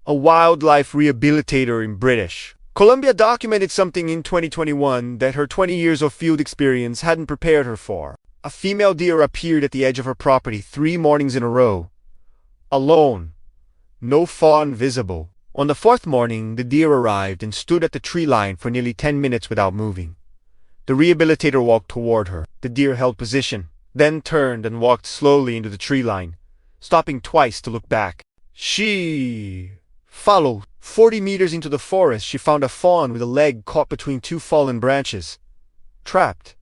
a wildlife rehabilitator in British Columbia, documented something in 2021 that her 20 years of field experience hadn't prepared her for. A female deer appeared at the edge of her property 3 mornings in a row, alone, no fawn visible. On the 4th morning, the deer arrived and stood at the tree line for nearly 10 minutes without moving. The rehabilitator walked toward her. The deer held position, then turned and walked slowly into the tree line, stopping twice to look back. She followed. 40 meters into the forest, she found a fawn with a leg caught between 2 fallen branches, trapped,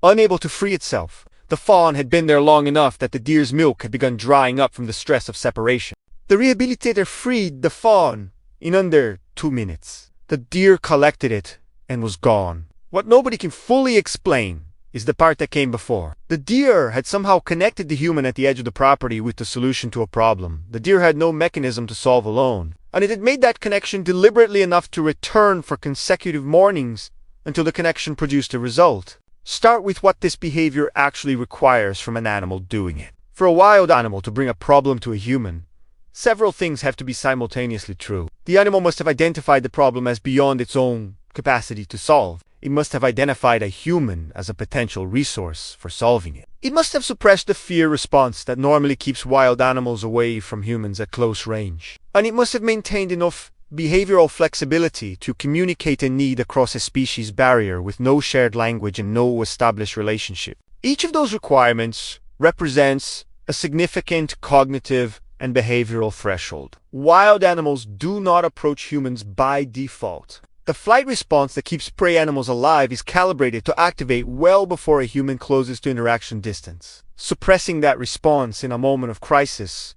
unable to free itself. The fawn had been there long enough that the deer's milk had begun drying up from the stress of separation. The rehabilitator freed the fawn in under 2 minutes. The deer collected it and was gone. What nobody can fully explain is the part that came before. The deer had somehow connected the human at the edge of the property with the solution to a problem the deer had no mechanism to solve alone, and it had made that connection deliberately enough to return for consecutive mornings until the connection produced a result. Start with what this behavior actually requires from an animal doing it. For a wild animal to bring a problem to a human, several things have to be simultaneously true. The animal must have identified the problem as beyond its own capacity to solve. It must have identified a human as a potential resource for solving it. It must have suppressed the fear response that normally keeps wild animals away from humans at close range. And it must have maintained enough behavioral flexibility to communicate a need across a species barrier with no shared language and no established relationship. Each of those requirements represents a significant cognitive and behavioral threshold. Wild animals do not approach humans by default. The flight response that keeps prey animals alive is calibrated to activate well before a human closes to interaction distance. Suppressing that response in a moment of crisis,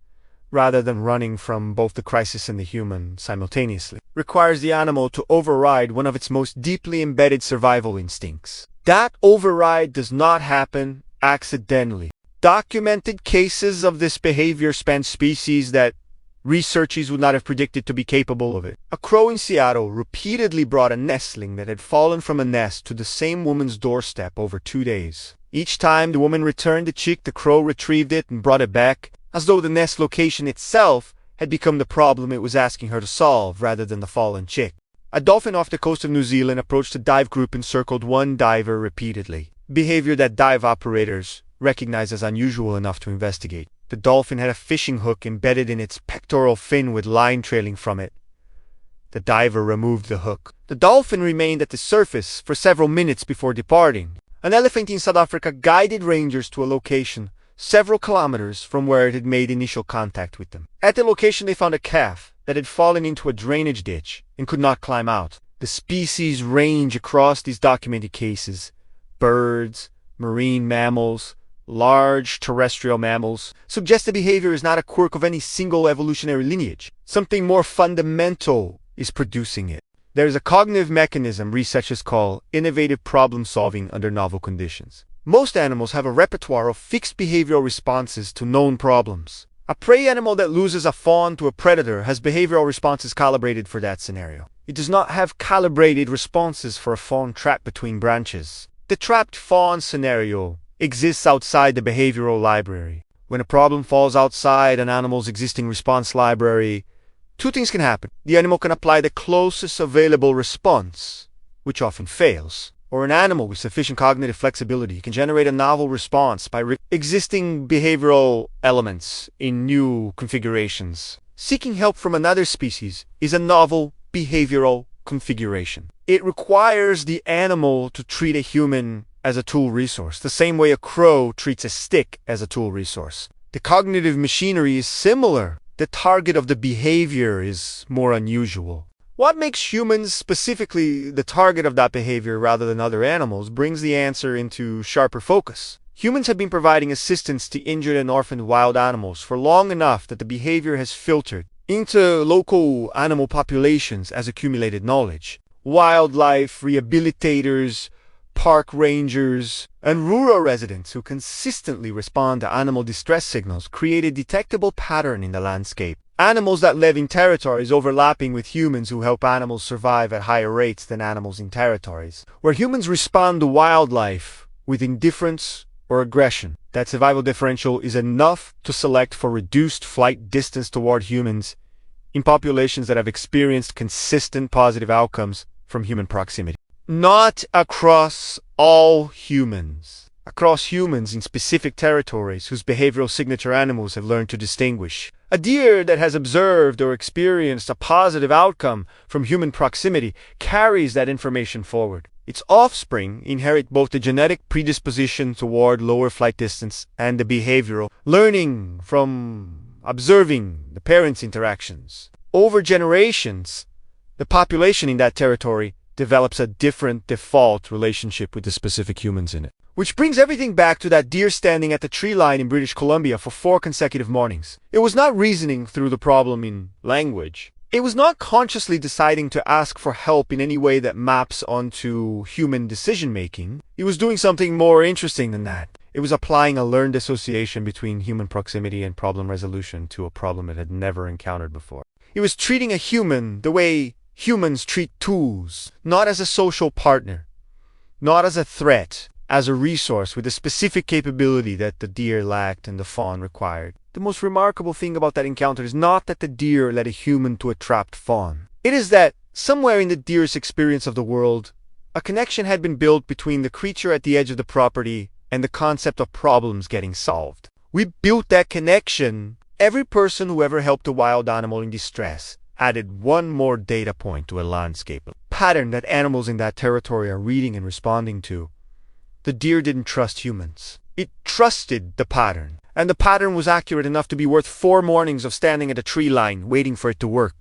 rather than running from both the crisis and the human simultaneously, requires the animal to override one of its most deeply embedded survival instincts. That override does not happen accidentally. Documented cases of this behavior span species that researchers would not have predicted to be capable of it. A crow in Seattle repeatedly brought a nestling that had fallen from a nest to the same woman's doorstep over 2 days. Each time the woman returned the chick, the crow retrieved it and brought it back, as though the nest location itself had become the problem it was asking her to solve rather than the fallen chick. A dolphin off the coast of New Zealand approached a dive group and circled one diver repeatedly, behavior that dive operators recognized as unusual enough to investigate. The dolphin had a fishing hook embedded in its pectoral fin with line trailing from it. The diver removed the hook. The dolphin remained at the surface for several minutes before departing. An elephant in South Africa guided rangers to a location several kilometers from where it had made initial contact with them. At the location they found a calf that had fallen into a drainage ditch and could not climb out. The species range across these documented cases: birds, marine mammals, large terrestrial mammals. Suggest the behavior is not a quirk of any single evolutionary lineage. Something more fundamental is producing it. There is a cognitive mechanism researchers call innovative problem solving under novel conditions. Most animals have a repertoire of fixed behavioral responses to known problems. A prey animal that loses a fawn to a predator has behavioral responses calibrated for that scenario. It does not have calibrated responses for a fawn trapped between branches. The trapped fawn scenario exists outside the behavioral library. When a problem falls outside an animal's existing response library, 2 things can happen. The animal can apply the closest available response, which often fails, or an animal with sufficient cognitive flexibility can generate a novel response by existing behavioral elements in new configurations. Seeking help from another species is a novel behavioral configuration. It requires the animal to treat a human as a tool resource, the same way a crow treats a stick as a tool resource. The cognitive machinery is similar. The target of the behavior is more unusual. What makes humans specifically the target of that behavior rather than other animals brings the answer into sharper focus. Humans have been providing assistance to injured and orphaned wild animals for long enough that the behavior has filtered into local animal populations as accumulated knowledge. Wildlife rehabilitators, park rangers, and rural residents who consistently respond to animal distress signals create a detectable pattern in the landscape. Animals that live in territories overlapping with humans who help animals survive at higher rates than animals in territories where humans respond to wildlife with indifference or aggression. That survival differential is enough to select for reduced flight distance toward humans, in populations that have experienced consistent positive outcomes from human proximity. Not across all humans. Across humans in specific territories whose behavioral signature animals have learned to distinguish. A deer that has observed or experienced a positive outcome from human proximity carries that information forward. Its offspring inherit both the genetic predisposition toward lower flight distance and the behavioral learning from observing the parents' interactions. Over generations, the population in that territory develops a different default relationship with the specific humans in it. Which brings everything back to that deer standing at the tree line in British Columbia for 4 consecutive mornings. It was not reasoning through the problem in language. It was not consciously deciding to ask for help in any way that maps onto human decision-making. It was doing something more interesting than that. It was applying a learned association between human proximity and problem resolution to a problem it had never encountered before. It was treating a human the way humans treat tools, not as a social partner, not as a threat, as a resource with a specific capability that the deer lacked and the fawn required. The most remarkable thing about that encounter is not that the deer led a human to a trapped fawn. It is that, somewhere in the deer's experience of the world, a connection had been built between the creature at the edge of the property and the concept of problems getting solved. We built that connection. Every person who ever helped a wild animal in distress added one more data point to a landscape, a pattern that animals in that territory are reading and responding to. The deer didn't trust humans. It trusted the pattern, and the pattern was accurate enough to be worth 4 mornings of standing at a tree line waiting for it to work.